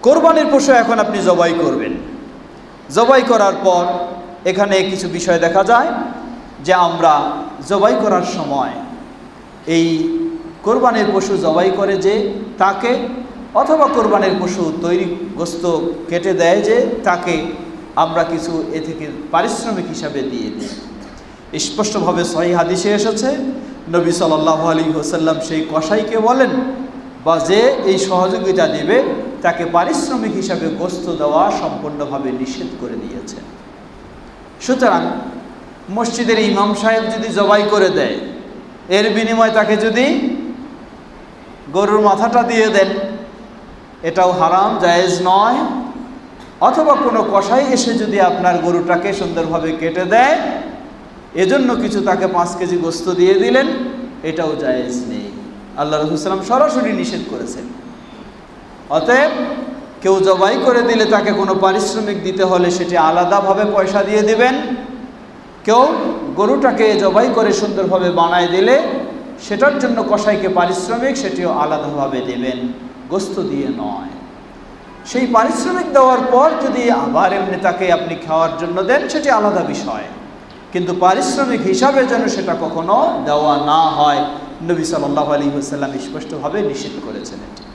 কোরবানির পশু এখন আপনি জবাই করবেন। জবাই করার পর এখানে কিছু বিষয় দেখা যায় যে আমরা জবাই করার সময় এই কোরবানির পশু জবাই করে যে তাকে, অথবা কোরবানির পশু তৈরি গোস্ত কেটে দেয় যে তাকে, আমরা কিছু এ থেকে পারিশ্রমিক হিসাবে দিয়ে দিই। স্পষ্টভাবে সহিহ হাদিসে এসেছে, নবী সাল্লাল্লাহু আলাইহি ওয়াসাল্লাম সেই কসাইকে বলেন বা যে এই সহযোগিতা দেবে তাকে পারিশ্রমিক হিসাবে গোস্ত দেওয়া সম্পূর্ণভাবে নিষেধ করে দিয়েছে। সুতরাং মসজিদের ইমাম সাহেব যদি জবাই করে দেয়, এর বিনিময়ে তাকে যদি গরুর মাথাটা দিয়ে দেন, এটাও হারাম, জায়েজ নয়। অথবা কোনো কসাই এসে যদি আপনার গরুটাকে সুন্দরভাবে কেটে দেয়, এজন্য কিছু তাকে 5 কেজি গোস্ত দিয়ে দিলেন, এটাও জায়েজ নেই। আল্লাহ রাসূল সাল্লাল্লাহু আলাইহি ওয়াসাল্লাম সরাসরি নিষেধ করেছেন। অতএব কেউ জবাই করে দিলে তাকে কোনো পারিশ্রমিক দিতে হলে সেটি আলাদাভাবে পয়সা দিয়ে দিবেন। কেউ গরুটাকে জবাই করে সুন্দরভাবে বানায় দিলে সেটার জন্য কসাইকে পারিশ্রমিক, সেটিও আলাদাভাবে দেবেন, গোস্ত দিয়ে নয়। সেই পারিশ্রমিক দেওয়ার পর যদি আবার এমনি তাকে আপনি খাওয়ার জন্য দেন, সেটি আলাদা বিষয়, কিন্তু পারিশ্রমিক হিসাবে যেন সেটা কখনো দেওয়া না হয়। নবী সাল্লাল্লাহু আলাইহি ওয়াসাল্লাম স্পষ্টভাবে নিষেধ করেছেন এটি।